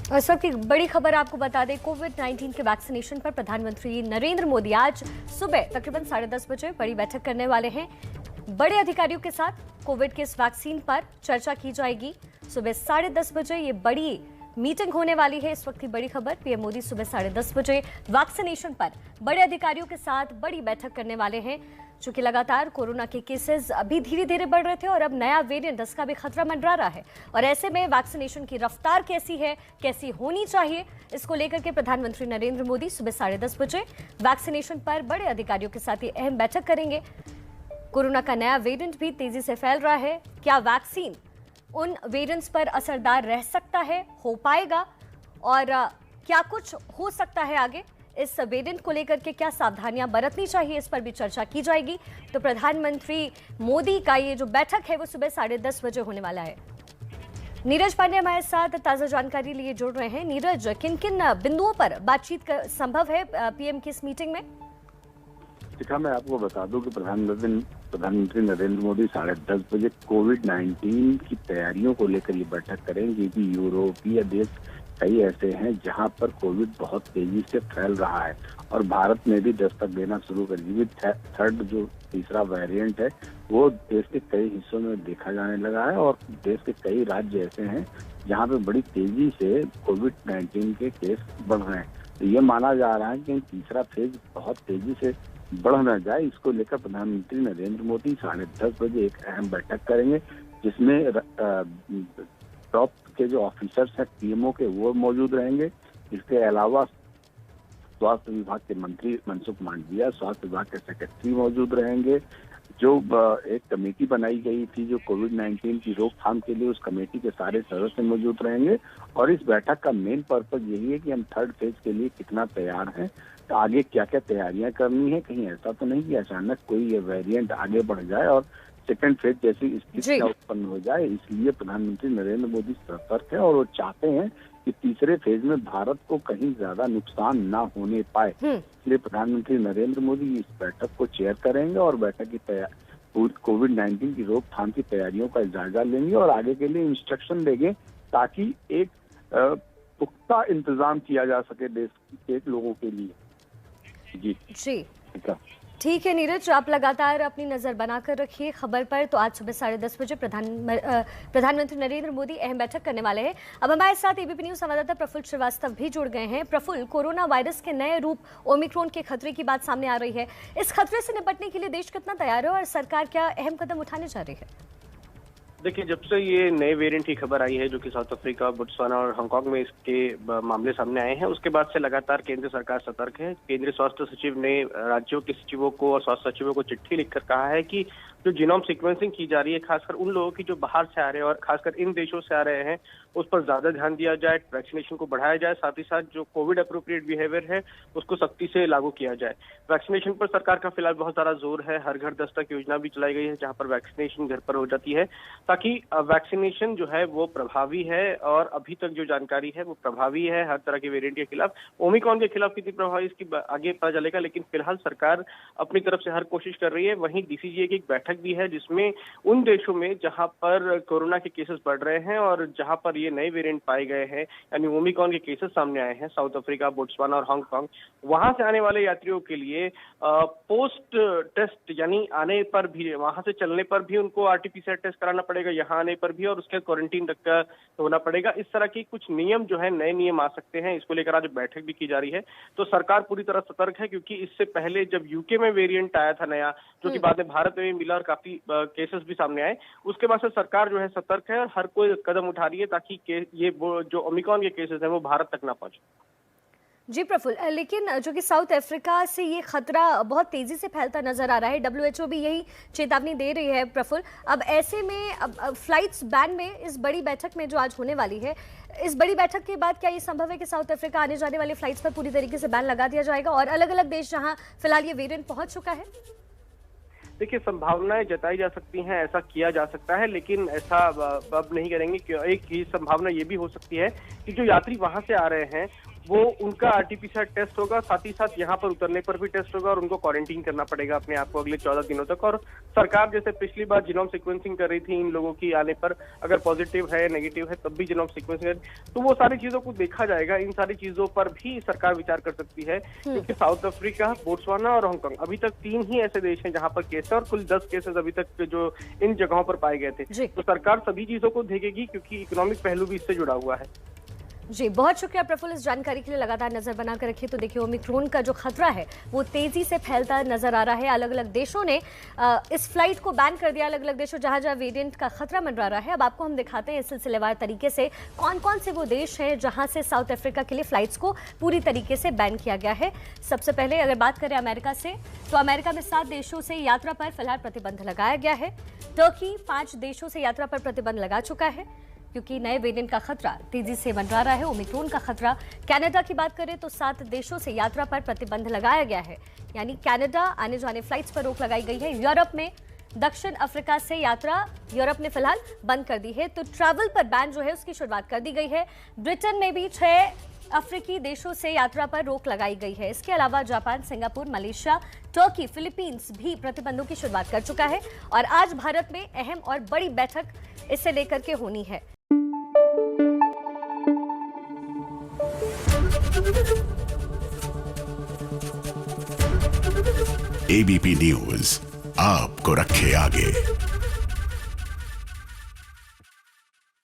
इस वक्त एक बड़ी खबर आपको बता दें, कोविड-19 के वैक्सीनेशन पर प्रधानमंत्री नरेंद्र मोदी आज सुबह तकरीबन 10:30 बजे बड़ी बैठक करने वाले हैं। बड़े अधिकारियों के साथ कोविड के इस वैक्सीन पर चर्चा की जाएगी। सुबह 10:30 बजे ये बड़ी मीटिंग होने वाली है। इस वक्त की बड़ी खबर, पीएम मोदी सुबह 10:30 बजे वैक्सीनेशन पर बड़े अधिकारियों के साथ बड़ी बैठक करने वाले हैं। चूंकि लगातार कोरोना के केसेस अभी धीरे धीरे बढ़ रहे थे और अब नया वेरिएंट, इसका भी खतरा मंडरा रहा है, और ऐसे में वैक्सीनेशन की रफ्तार कैसी है, कैसी होनी चाहिए, इसको लेकर के प्रधानमंत्री नरेंद्र मोदी सुबह 10:30 बजे वैक्सीनेशन पर बड़े अधिकारियों के साथ ही अहम बैठक करेंगे। कोरोना का नया वेरिएंट भी तेजी से फैल रहा है। क्या वैक्सीन उन वेरिएंट्स पर असरदार रह सकता है, हो पाएगा, और क्या कुछ हो सकता है आगे, इस वेरिएंट को लेकर के क्या सावधानियां बरतनी चाहिए, इस पर भी चर्चा की जाएगी। तो प्रधानमंत्री मोदी का ये जो बैठक है वो सुबह 10:30 बजे होने वाला है। नीरज पांडे हमारे साथ ताजा जानकारी लिए जुड़ रहे हैं। नीरज, किन किन बिंदुओं पर बातचीत संभव है पीएम की इस मीटिंग में? देखा, मैं आपको बता दूं कि प्रधानमंत्री नरेंद्र मोदी 10:30 बजे कोविड-19 की तैयारियों को लेकर ये बैठक करेंगे, क्योंकि यूरोपीय देश कई ऐसे हैं जहां पर कोविड बहुत तेजी से फैल रहा है और भारत में भी दस्तक देना शुरू कर दी। थर्ड जो तीसरा वेरिएंट है वो देश के कई हिस्सों में देखा जाने लगा है और देश के कई राज्य ऐसे हैं जहां पे बड़ी तेजी से कोविड-19 के केस बढ़ रहे हैं। तो ये माना जा रहा है कि तीसरा फेज बहुत तेजी से बढ़ न जाए, इसको लेकर प्रधानमंत्री नरेंद्र मोदी 10:30 बजे एक अहम बैठक करेंगे, जिसमें टॉप के जो ऑफिसर्स हैं पीएमओ के, वो मौजूद रहेंगे। इसके अलावा स्वास्थ्य विभाग के मंत्री मनसुख मांडविया, स्वास्थ्य विभाग के सेक्रेटरी मौजूद रहेंगे। जो एक कमेटी बनाई गई थी जो कोविड-19 की रोकथाम के लिए, उस कमेटी के सारे सदस्य मौजूद रहेंगे। और इस बैठक का मेन पर्पज यही है कि हम थर्ड फेज के लिए कितना तैयार हैं, तो आगे क्या क्या तैयारियां करनी है। कहीं ऐसा तो नहीं कि अचानक कोई ये वेरिएंट आगे बढ़ जाए और सेकेंड फेज जैसी स्थिति उत्पन्न हो जाए। इसलिए प्रधानमंत्री नरेंद्र मोदी सतर्क है और वो चाहते हैं कि तीसरे फेज में भारत को कहीं ज्यादा नुकसान ना होने पाए। इसलिए प्रधानमंत्री नरेंद्र मोदी इस बैठक को चेयर करेंगे और बैठक की कोविड-19 की रोकथाम की तैयारियों का जायजा लेंगे और आगे के लिए इंस्ट्रक्शन देंगे, ताकि एक पुख्ता इंतजाम किया जा सके देश के लोगों के लिए। जी ठीक है नीरज, आप लगातार अपनी नजर बनाकर रखिए खबर पर। तो आज सुबह 10:30 बजे प्रधानमंत्री नरेंद्र मोदी अहम बैठक करने वाले हैं। अब हमारे साथ एबीपी न्यूज संवाददाता प्रफुल्ल श्रीवास्तव भी जुड़ गए हैं। प्रफुल्ल, कोरोना वायरस के नए रूप ओमिक्रॉन के खतरे की बात सामने आ रही है। इस खतरे से निपटने के लिए देश कितना तैयार है और सरकार क्या अहम कदम उठाने जा रही है? देखिए, जब से ये नए वेरिएंट की खबर आई है जो कि साउथ अफ्रीका, बोत्सवाना और हांगकांग में इसके मामले सामने आए हैं, उसके बाद से लगातार केंद्र सरकार सतर्क है। केंद्रीय स्वास्थ्य सचिव ने राज्यों के सचिवों को और स्वास्थ्य सचिवों को चिट्ठी लिखकर कहा है कि जो जीनोम सीक्वेंसिंग की जा रही है, खासकर उन लोगों की जो बाहर से आ रहे हैं और खासकर इन देशों से आ रहे हैं, उस पर ज्यादा ध्यान दिया जाए, वैक्सीनेशन को बढ़ाया जाए, साथ ही साथ जो कोविड अप्रोप्रिएट बिहेवियर है उसको सख्ती से लागू किया जाए। वैक्सीनेशन पर सरकार का फिलहाल बहुत सारा जोर है। हर घर दस्तक योजना भी चलाई गई है, जहां पर वैक्सीनेशन घर पर हो जाती है, ताकि वैक्सीनेशन जो है वो प्रभावी है। और अभी तक जो जानकारी है वो प्रभावी है हर तरह के वेरिएंट के खिलाफ। ओमिक्रॉन के खिलाफ कितनी प्रभावी इसकी आगे पता चलेगा, लेकिन फिलहाल सरकार अपनी तरफ से हर कोशिश कर रही है। वहीं डीसीजीए की एक बैठक भी है, जिसमें उन देशों में जहां पर कोरोना के केसेस बढ़ रहे हैं और जहां पर ये नए वेरिएंट पाए गए हैं, यानी ओमिक्रॉन के केसेस सामने आए हैं, साउथ अफ्रीका, बोत्सवाना और हांगकांग, वहां से आने वाले यात्रियों के लिए पोस्ट टेस्ट, यानी आने पर भी, वहां से चलने पर भी उनको आरटीपीसीआर टेस्ट कराना पड़ेगा, यहाँ आने पर भी, और उसके क्वारंटीन तक का होना पड़ेगा। इस तरह की कुछ नियम जो है, नए नियम आ सकते हैं। इसको लेकर आज बैठक भी की जा रही है। तो सरकार पूरी तरह सतर्क है, क्योंकि इससे पहले जब यूके में वेरिएंट आया था नया, जो कि बाद में भारत में मिला और काफी केसेस भी सामने आए, उसके बाद से सरकार जो है सतर्क है और हर कोई कदम उठा रही है ताकि ये जो ओमिक्रॉन के केसेस हैं वो भारत तक ना पहुंचे। जी प्रफुल्ल, लेकिन जो कि साउथ अफ्रीका से ये खतरा बहुत तेजी से फैलता नजर आ रहा है, डब्ल्यूएचओ भी यही चेतावनी दे रही है प्रफुल्ल। अब ऐसे में अब फ्लाइट्स बैन में इस बड़ी बैठक में जो आज होने वाली है, इस बड़ी बैठक के बाद क्या ये संभव है कि साउथ अफ्रीका आने जाने वाली फ्लाइट्स पर पूरी तरीके से बैन लगा दिया जाएगा और अलग अलग देश जहां फिलहाल ये वेरिएंट पहुंच चुका है? देखिए, संभावनाएं जताई जा सकती हैं, ऐसा किया जा सकता है, लेकिन ऐसा अब नहीं करेंगे। एक ही संभावना ये भी हो सकती है कि जो यात्री वहां से आ रहे हैं वो उनका आरटीपीसीआर टेस्ट होगा, साथ ही साथ यहाँ पर उतरने पर भी टेस्ट होगा और उनको क्वारंटीन करना पड़ेगा अपने आप को अगले 14 दिनों तक। और सरकार जैसे पिछली बार जीनोम सीक्वेंसिंग कर रही थी, इन लोगों की आने पर अगर पॉजिटिव है नेगेटिव है तब भी जीनोम सीक्वेंसिंग, तो वो सारी चीजों को देखा जाएगा। इन सारी चीजों पर भी सरकार विचार कर सकती है, क्योंकि साउथ अफ्रीका, बोत्सवाना और हांगकांग अभी तक 3 ही ऐसे देश हैं जहां पर केस है और कुल 10 केसेस अभी तक जो इन जगहों पर पाए गए थे। तो सरकार सभी चीजों को देखेगी, क्योंकि इकोनॉमिक पहलू भी इससे जुड़ा हुआ है। जी, बहुत शुक्रिया प्रफुल्ल, इस जानकारी के लिए। लगातार नजर बनाकर रखिए। तो देखिए, ओमिक्रॉन का जो खतरा है वो तेजी से फैलता नजर आ रहा है। अलग अलग देशों ने इस फ्लाइट को बैन कर दिया, अलग अलग देशों जहां जहां वेरिएंट का खतरा मंडरा रहा है। अब आपको हम दिखाते हैं इस सिलसिलेवार तरीके से कौन कौन से वो देश हैं जहां से साउथ अफ्रीका के लिए फ्लाइट्स को पूरी तरीके से बैन किया गया है। सबसे पहले अगर बात करें अमेरिका से, तो अमेरिका में 7 देशों से यात्रा पर फिलहाल प्रतिबंध लगाया गया है। टर्की 5 देशों से यात्रा पर प्रतिबंध लगा चुका है, क्योंकि नए वेरिएंट का खतरा तेजी से मंडरा रहा है, ओमिक्रॉन का खतरा। कनाडा की बात करें तो 7 देशों से यात्रा पर प्रतिबंध लगाया गया है, यानी कनाडा आने जाने फ्लाइट्स पर रोक लगाई गई है। यूरोप में दक्षिण अफ्रीका से यात्रा यूरोप ने फिलहाल बंद कर दी है, तो ट्रैवल पर बैन जो है उसकी शुरुआत कर दी गई है। ब्रिटेन में भी 6 अफ्रीकी देशों से यात्रा पर रोक लगाई गई है। इसके अलावा Japan, Singapore, Malaysia, Turkey, Philippines भी प्रतिबंधों की शुरुआत कर चुका है और आज भारत में अहम और बड़ी बैठक इसे लेकर के होनी है। एबीपी न्यूज आपको रखे आगे।